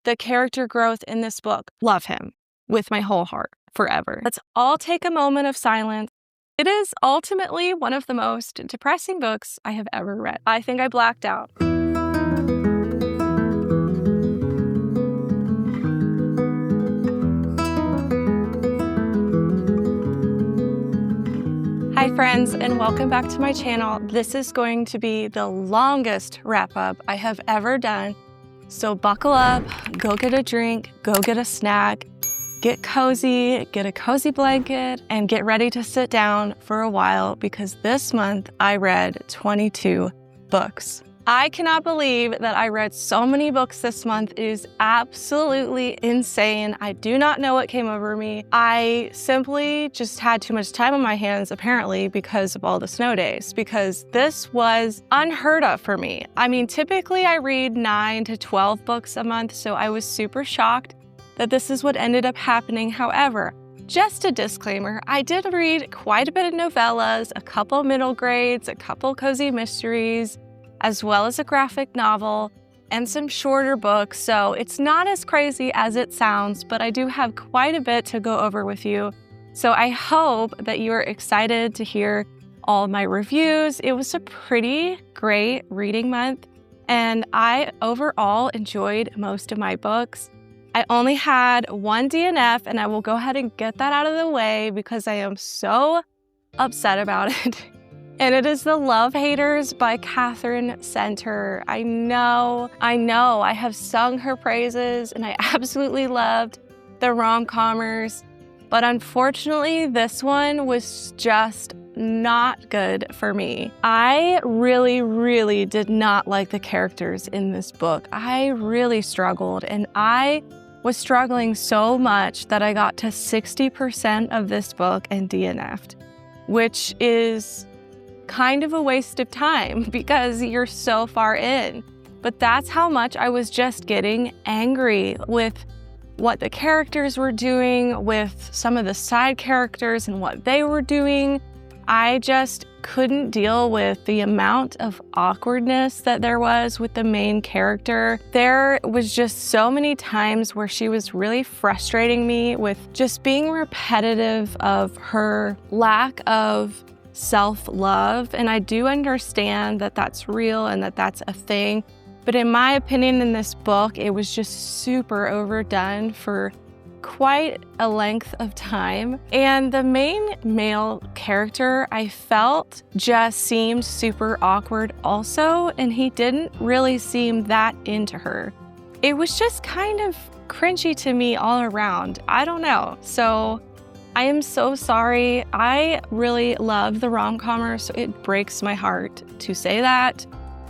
the character growth in this book. Love him with my whole heart forever. Let's all take a moment of silence. It is ultimately one of the most depressing books I have ever read. I think I blacked out. Hi friends, and welcome back to my channel. This is going to be the longest wrap-up I have ever done. So buckle up, go get a drink, go get a snack, get cozy, get a cozy blanket, and get ready to sit down for a while because this month I read 22 books. I cannot believe that I read so many books this month. It is absolutely insane. I do not know what came over me. I simply just had too much time on my hands, apparently, because of all the snow days, because this was unheard of for me. I mean, typically I read 9 to 12 books a month, so I was super shocked that this is what ended up happening. However, just a disclaimer, I did read quite a bit of novellas, a couple middle grades, a couple cozy mysteries, as well as a graphic novel and some shorter books. So it's not as crazy as it sounds, but I do have quite a bit to go over with you. So I hope that you are excited to hear all my reviews. It was a pretty great reading month, and I overall enjoyed most of my books. I only had one DNF, and I will go ahead and get that out of the way because I am so upset about it. And it is The Love Haters by Catherine Center. I know, I have sung her praises and I absolutely loved the rom-commers, but unfortunately this one was just not good for me. I really did not like the characters in this book. I really struggled, and I was struggling so much that I got to 60% of this book and DNF'd, which is kind of a waste of time because you're so far in. But that's how much I was just getting angry with what the characters were doing, with some of the side characters and what they were doing. I just couldn't deal with the amount of awkwardness that there was with the main character. There was just so many times where she was really frustrating me with just being repetitive of her lack of self-love, and I do understand that that's real and that that's a thing, but in my opinion in this book it was just super overdone for quite a length of time. And the main male character, I felt, just seemed super awkward also, and he didn't really seem that into her. It was just kind of cringy to me all around. I don't know. So I am so sorry. I really love the rom-commers, so it breaks my heart to say that.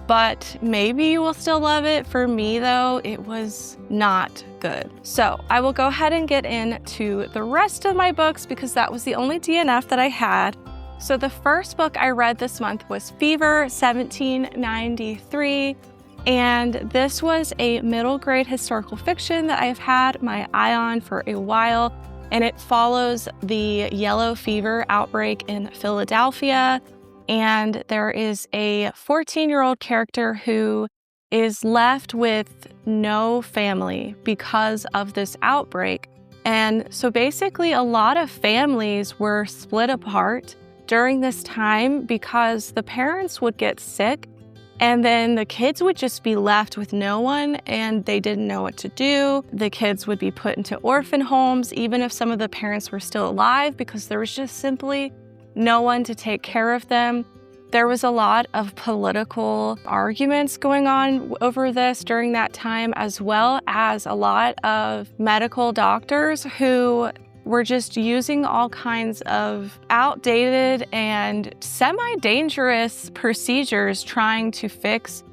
But maybe you will still love it. For me, though, it was not good. So I will go ahead and get into the rest of my books because that was the only DNF that I had. So the first book I read this month was Fever 1793. And this was a middle grade historical fiction that I've had my eye on for a while. And it follows the yellow fever outbreak in Philadelphia. And there is a 14-year-old character who is left with no family because of this outbreak. And so basically a lot of families were split apart during this time because the parents would get sick and then the kids would just be left with no one and they didn't know what to do. The kids would be put into orphan homes, even if some of the parents were still alive, because there was just simply no one to take care of them. There was a lot of political arguments going on over this during that time, as well as a lot of medical doctors who were just using all kinds of outdated and semi-dangerous procedures trying to fix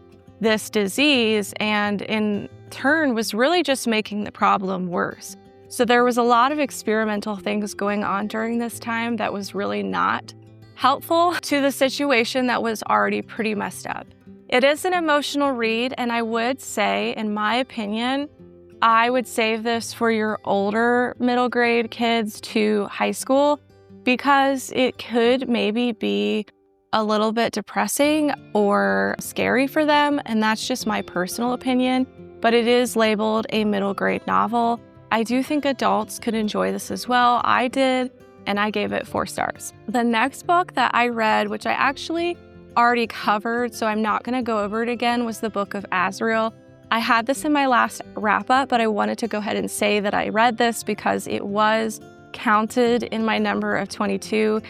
this disease, and in turn was really just making the problem worse. So there was a lot of experimental things going on during this time that was really not helpful to the situation that was already pretty messed up. It is an emotional read, and I would say, in my opinion, I would save this for your older middle grade kids to high school because it could maybe be a little bit depressing or scary for them, and that's just my personal opinion. but it is labeled a middle grade novel. I do think adults could enjoy this as well. I did, and I gave it 4 stars. The next book that I read, which I actually already covered, so I'm not gonna go over it again, was the Book of Azrael. I had this in my last wrap up, but I wanted to go ahead and say that I read this because it was counted in my number of 22,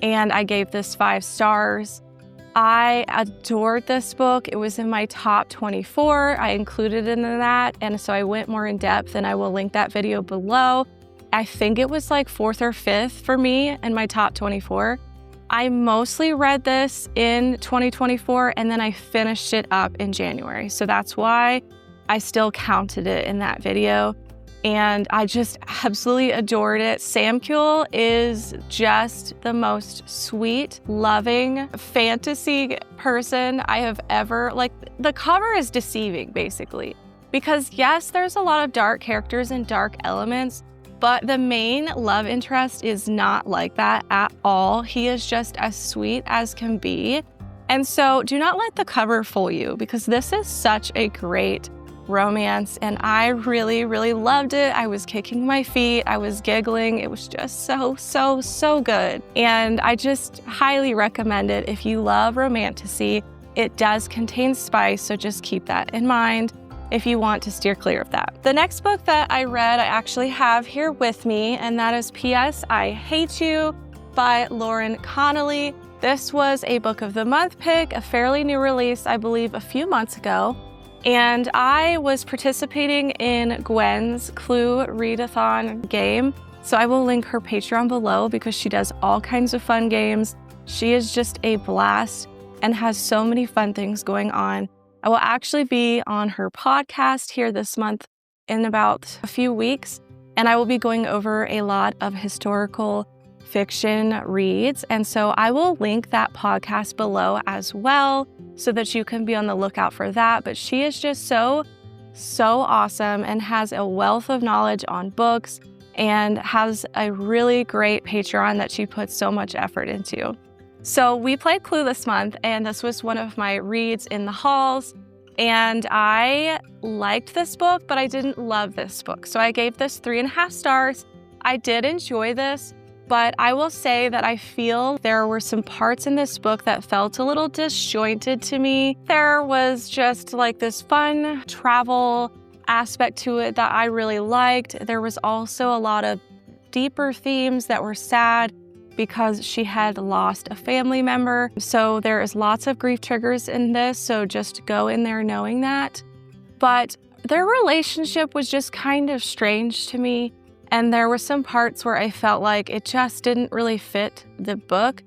and I gave this 5 stars. I adored this book. It was in my top 24. I included it in that, and so I went more in depth, and I will link that video below. I think it was like 4th or 5th for me in my top 24. I mostly read this in 2024, and then I finished it up in January. So that's why I still counted it in that video. And I just absolutely adored it. Samuel is just the most sweet, loving fantasy person I have ever, the cover is deceiving basically. Because yes, there's a lot of dark characters and dark elements, but the main love interest is not like that at all. He is just as sweet as can be. And so do not let the cover fool you, because this is such a great romance, and I really, really loved it. I was kicking my feet, I was giggling. It was just so good. And I just highly recommend it if you love romantasy. It does contain spice, so just keep that in mind if you want to steer clear of that. The next book that I read, I actually have here with me, and that is P.S. I Hate You by Lauren Connolly. This was a Book of the Month pick, a fairly new release, I believe a few months ago. And I was participating in Gwen's Clue Readathon game. So I will link her Patreon below because she does all kinds of fun games. She is just a blast and has so many fun things going on. I will actually be on her podcast here this month in about a few weeks, and I will be going over a lot of historical fiction reads. And so I will link that podcast below as well so that you can be on the lookout for that. But she is just so awesome and has a wealth of knowledge on books and has a really great Patreon that she puts so much effort into. So we played Clue this month, and this was one of my reads in the halls, and I liked this book, but I didn't love this book. So I gave this 3.5 stars. I did enjoy this, but I will say that I feel there were some parts in this book that felt a little disjointed to me. There was just like this fun travel aspect to it that I really liked. There was also a lot of deeper themes that were sad because she had lost a family member. So there is lots of grief triggers in this, so just go in there knowing that. But their relationship was just kind of strange to me, and there were some parts where I felt like it just didn't really fit the book.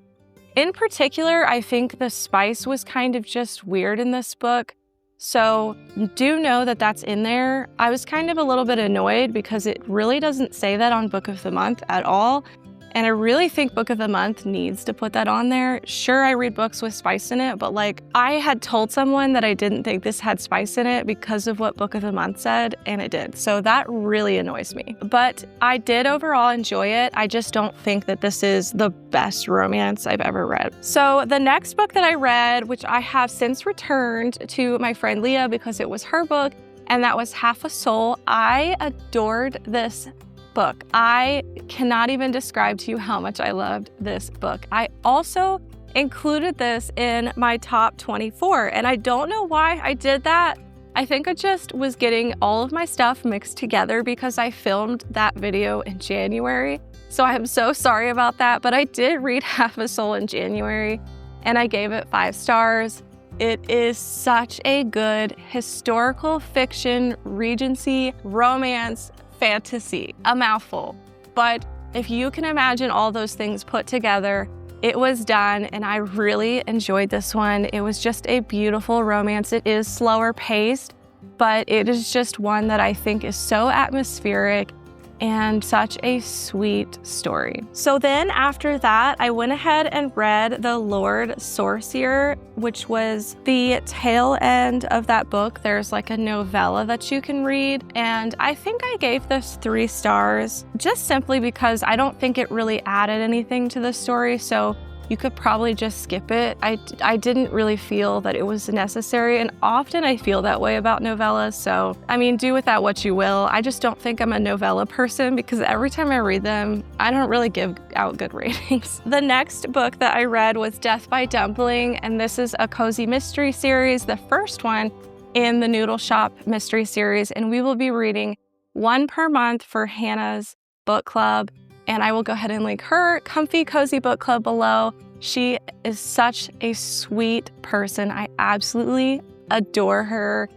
In particular, I think the spice was kind of just weird in this book. So do know that that's in there. I was kind of a little bit annoyed because it really doesn't say that on Book of the Month at all. And I really think Book of the Month needs to put that on there. Sure, I read books with spice in it, but I had told someone that I didn't think this had spice in it because of what Book of the Month said, and it did. So that really annoys me. But I did overall enjoy it. I just don't think that this is the best romance I've ever read. So the next book that I read, which I have since returned to my friend Leah because it was her book, and that was Half a Soul. I adored this book. I cannot even describe to you how much I loved this book. I also included this in my top 24, and I don't know why I did that. I think I just was getting all of my stuff mixed together because I filmed that video in January. So I am so sorry about that, but I did read Half a Soul in January, and I gave it 5 stars. It is such a good historical fiction, Regency, romance, fantasy, a mouthful. But if you can imagine all those things put together, it was done, and I really enjoyed this one. It was just a beautiful romance. It is slower paced, but it is just one that I think is so atmospheric and such a sweet story. So then after that, I went ahead and read The Lord Sorcerer, which was the tail end of that book. There's like a novella that you can read, and I think I gave this 3 stars just simply because I don't think it really added anything to the story. So you could probably just skip it. I didn't really feel that it was necessary, and often I feel that way about novellas, so I mean, do with that what you will. I just don't think I'm a novella person because every time I read them, I don't really give out good ratings. The next book that I read was Death by Dumpling, and this is a cozy mystery series, the first one in the Noodle Shop mystery series, and we will be reading one per month for Hannah's book club. And I will go ahead and link her comfy, cozy book club below. She is such a sweet person. I absolutely adore her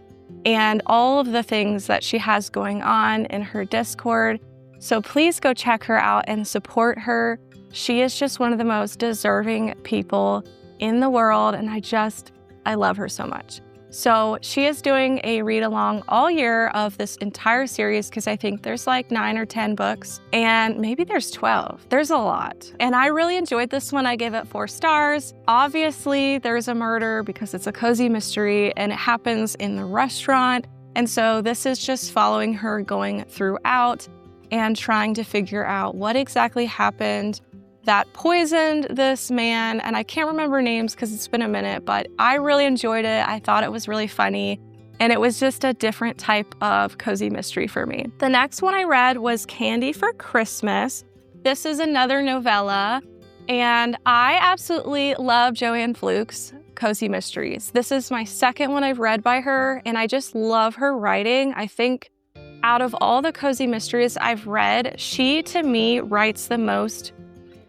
and all of the things that she has going on in her Discord. So please go check her out and support her. She is just one of the most deserving people in the world, and I love her so much. So she is doing a read along all year of this entire series because I think there's like 9 or 10 books, and maybe there's 12. There's a lot. And I really enjoyed this one. I gave it 4 stars. Obviously, there's a murder because it's a cozy mystery and it happens in the restaurant. And so this is just following her going throughout and trying to figure out what exactly happened that poisoned this man, and I can't remember names because it's been a minute, but I really enjoyed it. I thought it was really funny, and it was just a different type of cozy mystery for me. The next one I read was Candy for Christmas. This is another novella, and I absolutely love Joanne Fluke's cozy mysteries. This is my second one I've read by her, and I just love her writing. I think out of all the cozy mysteries I've read, she, to me, writes the most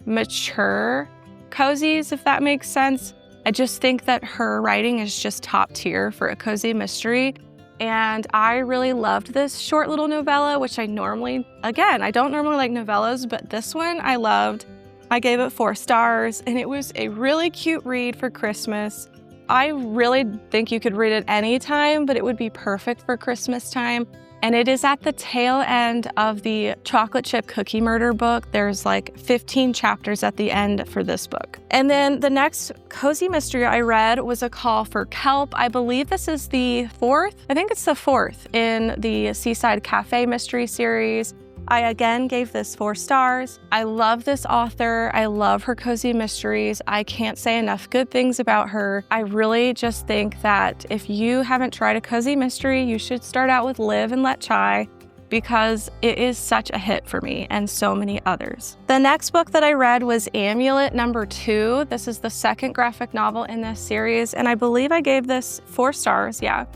mature cozies, if that makes sense. I just think that her writing is just top tier for a cozy mystery. And I really loved this short little novella, which I don't normally like novellas, but this one I loved. I gave it 4 stars, and it was a really cute read for Christmas. I really think you could read it anytime, but it would be perfect for Christmas time. And it is at the tail end of the chocolate chip cookie murder book. There's like 15 chapters at the end for this book. And then the next cozy mystery I read was A Call for Kelp. I believe this is the 4th. I think it's the 4th in the Seaside Cafe mystery series. I again gave this 4 stars. I love this author. I love her cozy mysteries. I can't say enough good things about her. I really just think that if you haven't tried a cozy mystery, you should start out with Live and Let Chai because it is such a hit for me and so many others. The next book that I read was Amulet number 2. This is the second graphic novel in this series, and I believe I gave this 4 stars, yeah.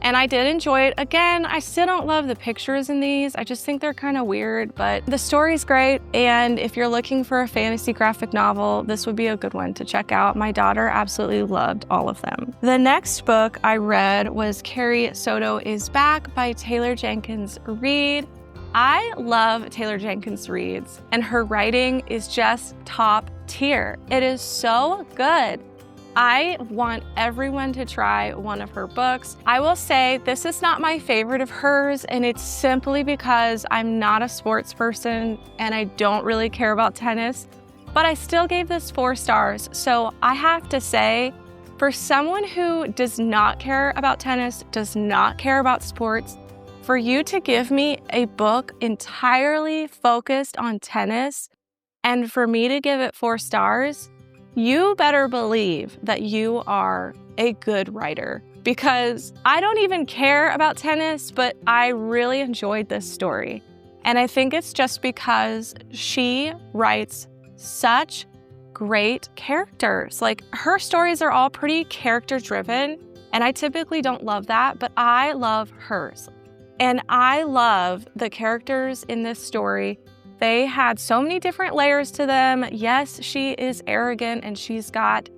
And I did enjoy it. Again, I still don't love the pictures in these. I just think they're kind of weird, but the story's great. And if you're looking for a fantasy graphic novel, this would be a good one to check out. My daughter absolutely loved all of them. The next book I read was Carrie, Soto is Back by Taylor Jenkins Reid. I love Taylor Jenkins Reid's, and her writing is just top tier. It is so good. I want everyone to try one of her books. I will say this is not my favorite of hers, and it's simply because I'm not a sports person and I don't really care about tennis, but I still gave this 4 stars. So I have to say, for someone who does not care about tennis, does not care about sports, for you to give me a book entirely focused on tennis and for me to give it 4 stars, you better believe that you are a good writer, because I don't even care about tennis, but I really enjoyed this story. And I think it's just because she writes such great characters. Like, her stories are all pretty character driven, and I typically don't love that, but I love hers. And I love the characters in this story. They had so many different layers to them. Yes, she is arrogant and she's got,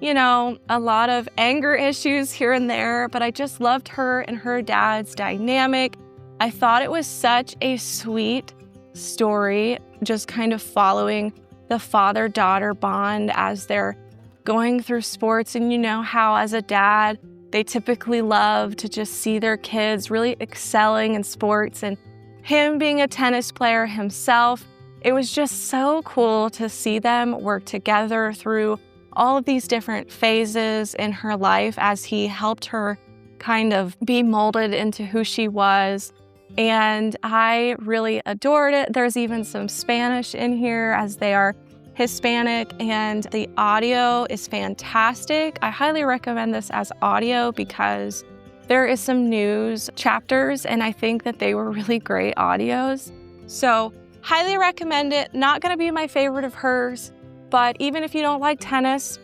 a lot of anger issues here and there, but I just loved her and her dad's dynamic. I thought it was such a sweet story, just kind of following the father-daughter bond as they're going through sports. And you know how as a dad, they typically love to just see their kids really excelling in sports, and him being a tennis player himself. It was just so cool to see them work together through all of these different phases in her life as he helped her kind of be molded into who she was. And I really adored it. There's even some Spanish in here as they are Hispanic, and the audio is fantastic. I highly recommend this as audio because there is some news chapters, and I think that they were really great audios. So highly recommend it. Not gonna be my favorite of hers, but even if you don't like tennis,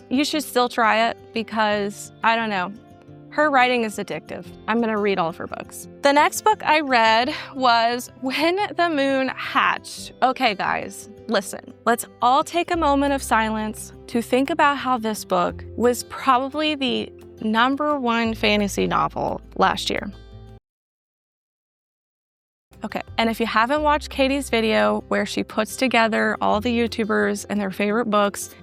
you should still try it because, I don't know, her writing is addictive. I'm gonna read all of her books. The next book I read was When the Moon Hatched. Okay, guys, listen. Let's all take a moment of silence to think about how this book was probably the #1 fantasy novel last year. Okay, and if you haven't watched Katie's video where she puts together all the YouTubers and their favorite books,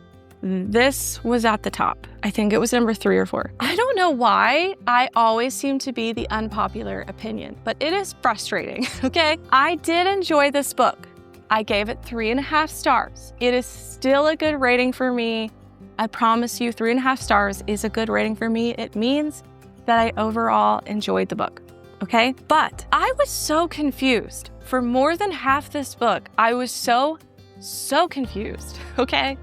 this was at the top. I think it was number 3 or 4. I don't know why I always seem to be the unpopular opinion, but it is frustrating, okay? I did enjoy this book. I gave it 3.5 stars. It is still a good rating for me. I promise you 3.5 stars is a good rating for me. It means that I overall enjoyed the book, okay? But I was so confused. For more than half this book, I was so confused, okay?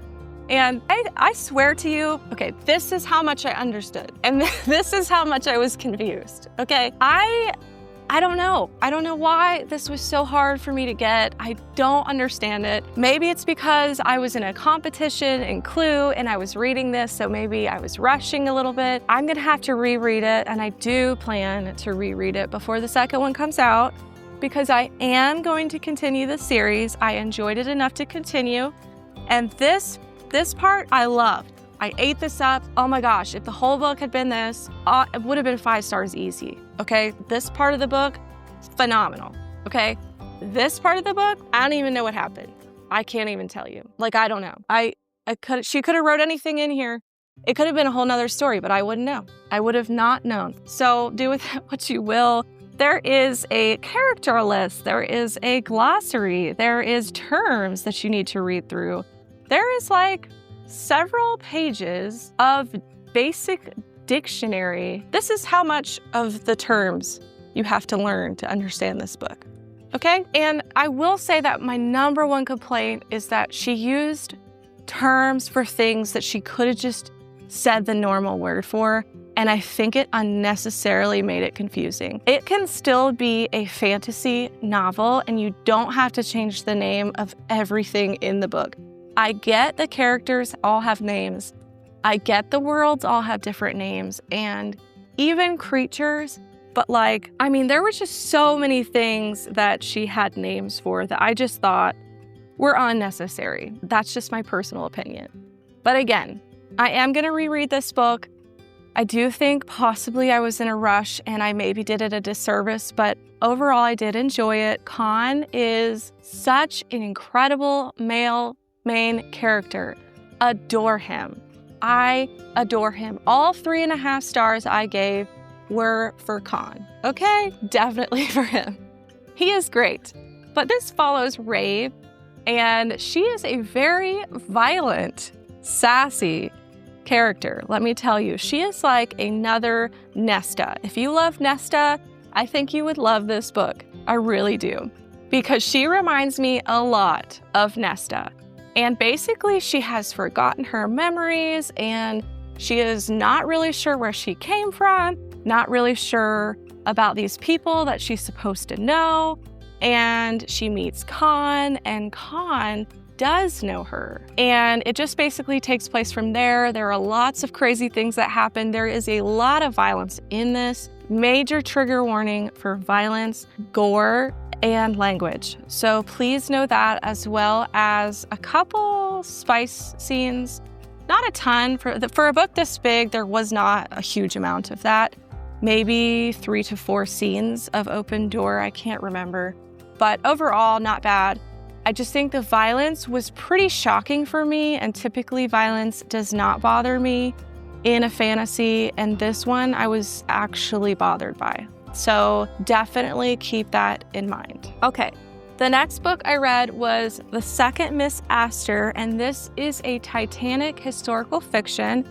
And I swear to you, okay, this is how much I understood. And this is how much I was confused, okay? I don't know. I don't know why this was so hard for me to get. I don't understand it. Maybe it's because I was in a competition in Clue and I was reading this, so maybe I was rushing a little bit. I'm gonna have to reread it, and I do plan to reread it before the second one comes out because I am going to continue the series. I enjoyed it enough to continue. And this part I loved. I ate this up. Oh my gosh, if the whole book had been this, it would have been 5 stars easy, okay? This part of the book, phenomenal, okay? This part of the book, I don't even know what happened. I can't even tell you. Like, I don't know. She could have wrote anything in here. It could have been a whole nother story, but I wouldn't know. I would have not known. So do with it what you will. There is a character list. There is a glossary. There is terms that you need to read through. There is like several pages of basic dictionary. This is how much of the terms you have to learn to understand this book, okay? And I will say that my #1 complaint is that she used terms for things that she could have just said the normal word for, and I think it unnecessarily made it confusing. It can still be a fantasy novel, and you don't have to change the name of everything in the book. I get the characters all have names. I get the worlds all have different names and even creatures, but there were just so many things that she had names for that I just thought were unnecessary. That's just my personal opinion. But again, I am gonna reread this book. I do think possibly I was in a rush and I maybe did it a disservice, but overall I did enjoy it. Khan is such an incredible male main character. Adore him. I adore him. All 3.5 stars I gave were for Khan. Okay? Definitely for him. He is great. But this follows Rave, and she is a very violent, sassy character. Let me tell you, she is like another Nesta. If you love Nesta, I think you would love this book. I really do. Because she reminds me a lot of Nesta. And basically, she has forgotten her memories and she is not really sure where she came from, not really sure about these people that she's supposed to know. And she meets Khan, and Khan does know her. And it just basically takes place from there. There are lots of crazy things that happen. There is a lot of violence in this. Major trigger warning for violence, gore, and language. So please know that, as well as a couple spice scenes. Not a ton. For a book this big, there was not a huge amount of that. Maybe 3 to 4 scenes of open door. I can't remember. But overall, not bad. I just think the violence was pretty shocking for me, and typically violence does not bother me in a fantasy, and this one I was actually bothered by. So definitely keep that in mind. Okay, the next book I read was The Second Miss Aster, and this is a Titanic historical fiction.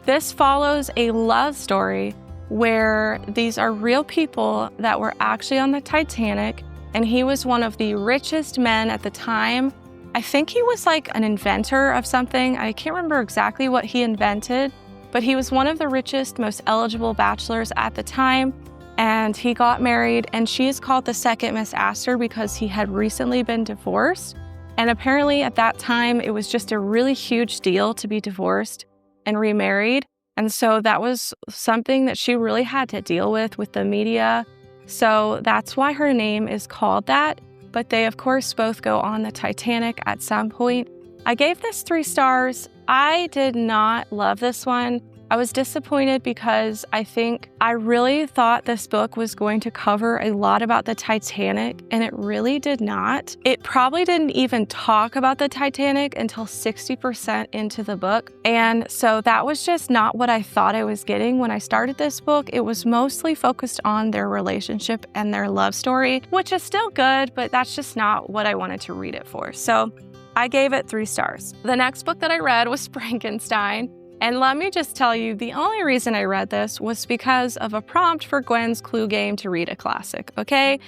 This follows a love story where these are real people that were actually on the Titanic, and he was one of the richest men at the time, I think he was like an inventor of something. I can't remember exactly what he invented, but he was one of the richest, most eligible bachelors at the time. And he got married, and she is called the second Miss Aster because he had recently been divorced. And apparently at that time, it was just a really huge deal to be divorced and remarried. And so that was something that she really had to deal with the media. So that's why her name is called that. But they, of course, both go on the Titanic at some point. I gave this 3 stars. I did not love this one. I was disappointed because I really thought this book was going to cover a lot about the Titanic, and it really did not. It probably didn't even talk about the Titanic until 60% into the book. And so that was just not what I thought I was getting when I started this book. It was mostly focused on their relationship and their love story, which is still good, but that's just not what I wanted to read it for. So I gave it 3 stars. The next book that I read was Frankenstein. And let me just tell you, the only reason I read this was because of a prompt for Gwen's Clue game to read a classic, okay?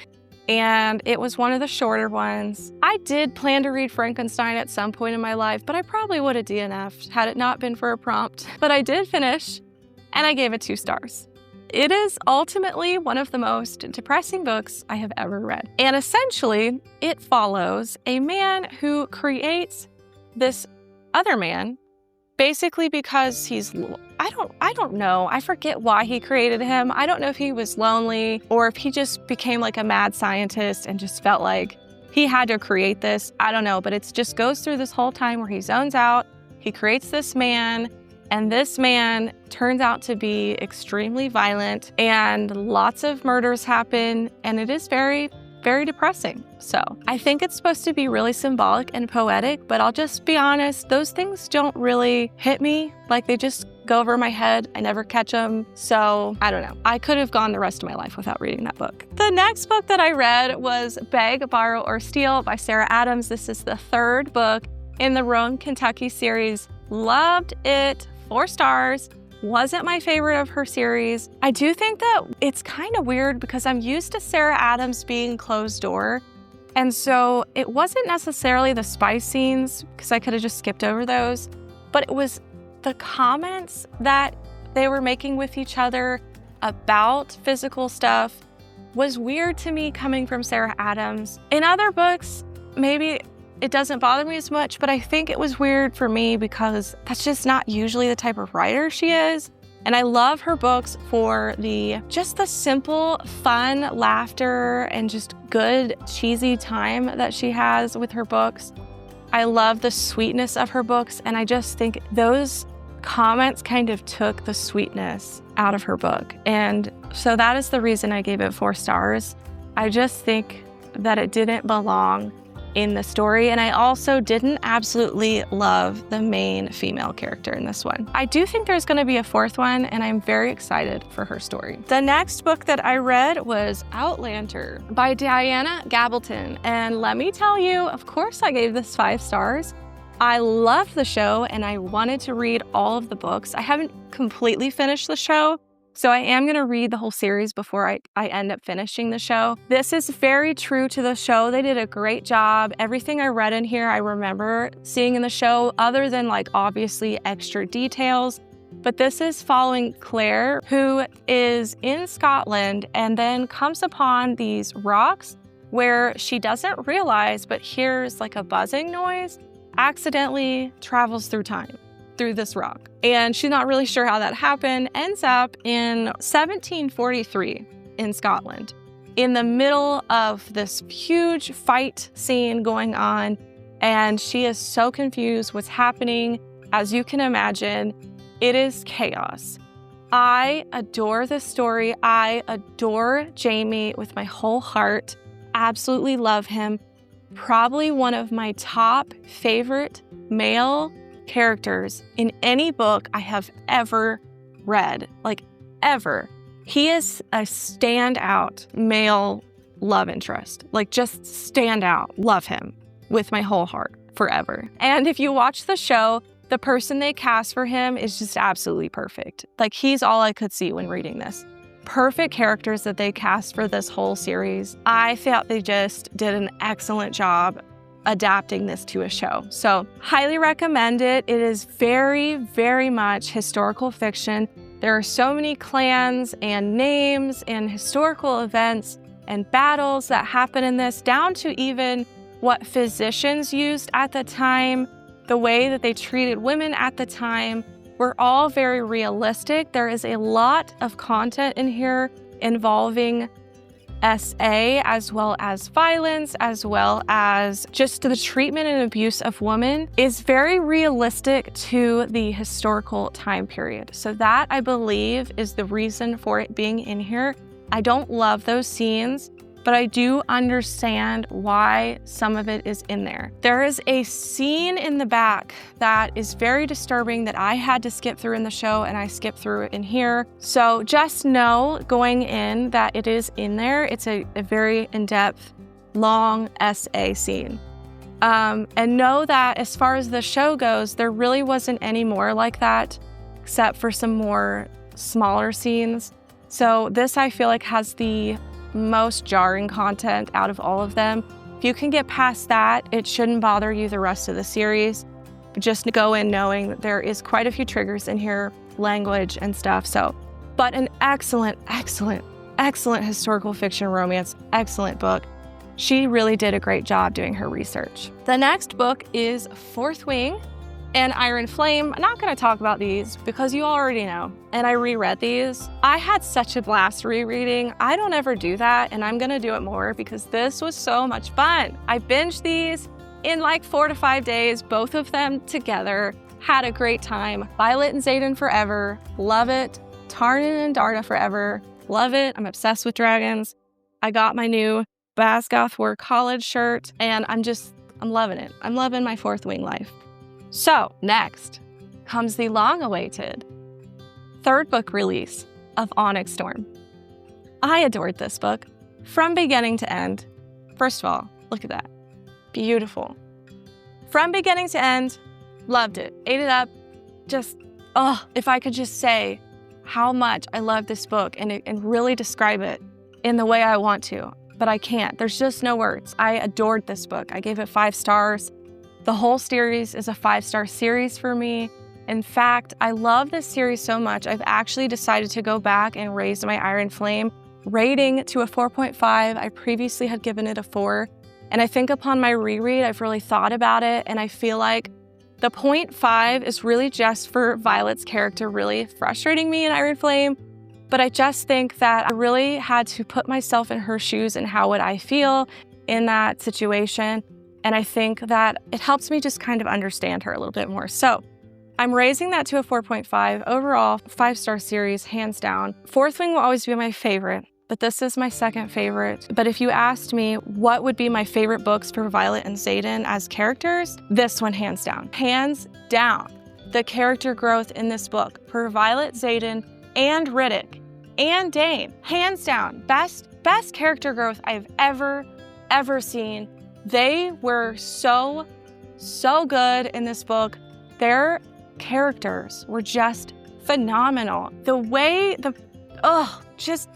And it was one of the shorter ones. I did plan to read Frankenstein at some point in my life, but I probably would have DNF'd had it not been for a prompt. But I did finish, and I gave it 2 stars. It is ultimately one of the most depressing books I have ever read. And essentially, it follows a man who creates this other man basically because I don't know. I forget why he created him. I don't know if he was lonely or if he just became like a mad scientist and just felt like he had to create this. I don't know, but it just goes through this whole time where he zones out. He creates this man, and this man turns out to be extremely violent, and lots of murders happen, and it is very, very depressing. So I think it's supposed to be really symbolic and poetic, but I'll just be honest, those things don't really hit me. Like, they just go over my head. I never catch them. So I don't know. I could have gone the rest of my life without reading that book. The next book that I read was Beg, Borrow, or Steal by Sarah Adams. This is the 3rd book in the Rome, Kentucky series. Loved it. 4 stars. Wasn't my favorite of her series. I do think that it's kind of weird because I'm used to Sarah Adams being closed door. And so it wasn't necessarily the spice scenes, because I could have just skipped over those, but it was the comments that they were making with each other about physical stuff was weird to me coming from Sarah Adams. In other books, maybe it doesn't bother me as much, but I think it was weird for me because that's just not usually the type of writer she is. And I love her books for the simple, fun laughter and just good, cheesy time that she has with her books. I love the sweetness of her books, and I just think those comments kind of took the sweetness out of her book. And so that is the reason I gave it 4 stars. I just think that it didn't belong in the story, and I also didn't absolutely love the main female character in this one. I do think there's going to be a 4th one, and I'm very excited for her story. The next book that I read was Outlander by Diana Gabaldon, and let me tell you, of course I gave this 5 stars. I loved the show, and I wanted to read all of the books. I haven't completely finished the show, so I am going to read the whole series before I end up finishing the show. This is very true to the show. They did a great job. Everything I read in here, I remember seeing in the show, other than like obviously extra details. But this is following Claire, who is in Scotland and then comes upon these rocks where she doesn't realize but hears like a buzzing noise, accidentally travels through time through this rock. And she's not really sure how that happened, ends up in 1743 in Scotland, in the middle of this huge fight scene going on. And she is so confused what's happening. As you can imagine, it is chaos. I adore this story. I adore Jamie with my whole heart. Absolutely love him. Probably one of my top favorite male characters in any book I have ever read, like ever. He is a standout male love interest, like just stand out. Love him with my whole heart forever. And if you watch the show, the person they cast for him is just absolutely perfect. Like, he's all I could see when reading this. Perfect characters that they cast for this whole series. I felt they just did an excellent job. adapting this to a show. So highly recommend it. It is very, very much historical fiction. There are so many clans and names and historical events and battles that happen in this, down to even what physicians used at the time, the way that they treated women at the time, were all very realistic. There is a lot of content in here involving SA, as well as violence, as well as just the treatment and abuse of women is very realistic to the historical time period. So that, I believe, is the reason for it being in here. I don't love those scenes, but I do understand why some of it is in there. There is a scene in the back that is very disturbing that I had to skip through in the show, and I skipped through it in here. So just know going in that it is in there. It's a very in-depth, long SA scene. And know that as far as the show goes, there really wasn't any more like that, except for some more smaller scenes. So this, I feel like, has the most jarring content out of all of them. If you can get past that, it shouldn't bother you the rest of the series. Just go in knowing that there is quite a few triggers in here, language and stuff. So, but an excellent, excellent, excellent historical fiction romance, excellent book. She really did a great job doing her research. The next book is Fourth Wing and Iron Flame. I'm not gonna talk about these because you already know, and I reread these. I had such a blast rereading. I don't ever do that, and I'm gonna do it more because this was so much fun. I binged these in like 4 to 5 days, both of them together. Had a great time. Violet and Xaden forever, love it. Tarnin and Darda forever, love it. I'm obsessed with dragons. I got my new Basgoth War College shirt, and I'm loving it. I'm loving my Fourth Wing life. So next comes the long-awaited third book release of Onyx Storm. I adored this book from beginning to end. First of all, look at that. Beautiful. From beginning to end, loved it. Ate it up. Just, if I could just say how much I love this book and really describe it in the way I want to, but I can't. There's just no words. I adored this book. I gave it 5 stars. The whole series is a 5-star series for me. In fact, I love this series so much, I've actually decided to go back and raise my Iron Flame rating to a 4.5. I previously had given it a 4. And I think upon my reread, I've really thought about it, and I feel like the 0.5 is really just for Violet's character really frustrating me in Iron Flame. But I just think that I really had to put myself in her shoes and how would I feel in that situation. And I think that it helps me just kind of understand her a little bit more. So I'm raising that to a 4.5. Overall, 5-star series, hands down. Fourth Wing will always be my favorite, but this is my second favorite. But if you asked me what would be my favorite books for Violet and Xaden as characters, this one hands down. Hands down. The character growth in this book for Violet, Xaden, and Riddick, and Dane. Hands down. Best character growth I've ever seen. They were so good in this book. Their characters were just phenomenal. The way, just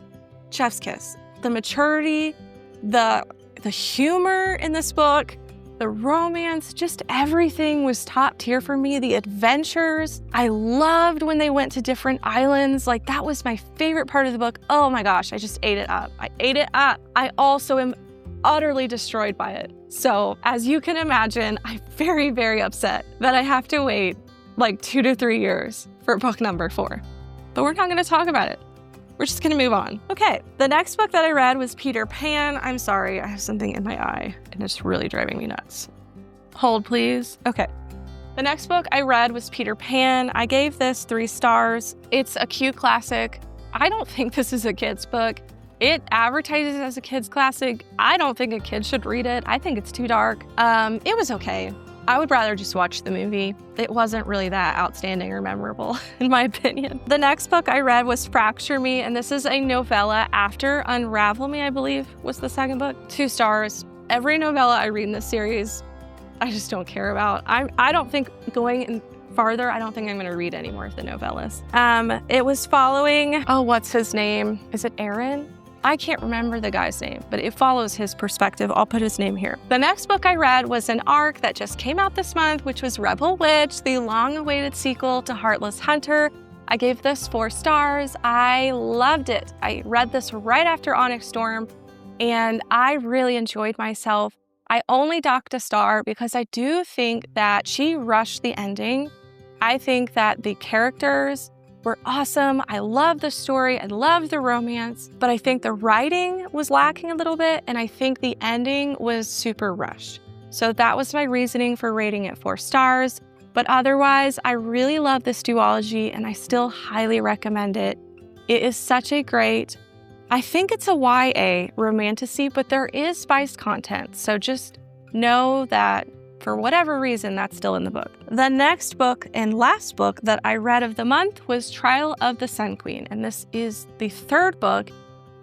chef's kiss. The maturity, the humor in this book, the romance, just everything was top tier for me. The adventures, I loved when they went to different islands. Like, that was my favorite part of the book. Oh my gosh, I just ate it up. I ate it up. I also am utterly destroyed by it. So as you can imagine, I'm very, very upset that I have to wait like 2 to 3 years for book number 4. But we're not going to talk about it. We're just going to move on. Okay, the next book that I read was Peter Pan. I'm sorry, I have something in my eye and it's really driving me nuts. Hold, please. Okay. The next book I read was Peter Pan. I gave this 3 stars. It's a cute classic. I don't think this is a kid's book. It advertises as a kid's classic. I don't think a kid should read it. I think it's too dark. It was okay. I would rather just watch the movie. It wasn't really that outstanding or memorable, in my opinion. The next book I read was Fracture Me, and this is a novella after Unravel Me, I believe, was the second book. 2 stars. Every novella I read in this series, I just don't care about. I don't think going farther, I don't think I'm going to read any more of the novellas. It was following, what's his name? Is it Aaron? I can't remember the guy's name, but it follows his perspective. I'll put his name here. The next book I read was an ARC that just came out this month, which was Rebel Witch, the long-awaited sequel to Heartless Hunter. I gave this 4 stars. I loved it. I read this right after Onyx Storm, and I really enjoyed myself. I only docked a star because I do think that she rushed the ending. I think that the characters were awesome. I love the story. I love the romance, but I think the writing was lacking a little bit, and I think the ending was super rushed. So that was my reasoning for rating it 4 stars. But otherwise, I really love this duology, and I still highly recommend it. It is such a great, I think it's a YA romantasy, but there is spiced content. So just know that for whatever reason, that's still in the book. The next book and last book that I read of the month was Trial of the Sun Queen, and this is the 3rd book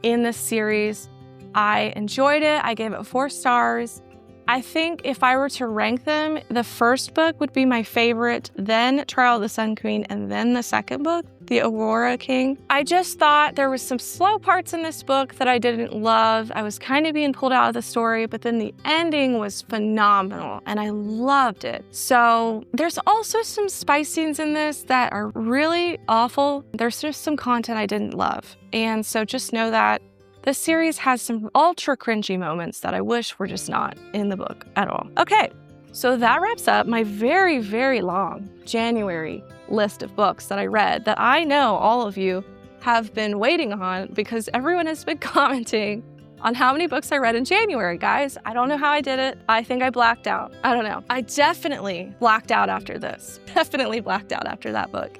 in this series. I enjoyed it. I gave it 4 stars. I think if I were to rank them, the first book would be my favorite, then Trial of the Sun Queen, and then the second book, The Aurora King. I just thought there was some slow parts in this book that I didn't love. I was kind of being pulled out of the story, but then the ending was phenomenal, and I loved it. So there's also some spice scenes in this that are really awful. There's just some content I didn't love. And so just know that this series has some ultra cringy moments that I wish were just not in the book at all. Okay, so that wraps up my very, very long January list of books that I read that I know all of you have been waiting on because everyone has been commenting on how many books I read in January. Guys, I don't know how I did it. I think I blacked out. I don't know. I definitely blacked out after this. Definitely blacked out after that book.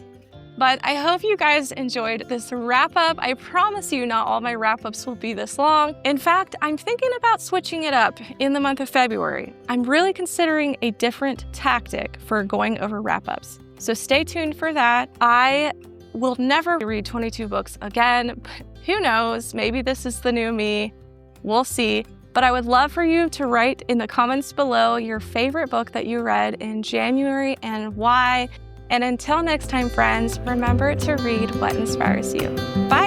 But I hope you guys enjoyed this wrap-up. I promise you not all my wrap-ups will be this long. In fact, I'm thinking about switching it up in the month of February. I'm really considering a different tactic for going over wrap-ups. So stay tuned for that. I will never read 22 books again, but who knows? Maybe this is the new me. We'll see. But I would love for you to write in the comments below your favorite book that you read in January and why. And until next time, friends, remember to read what inspires you. Bye.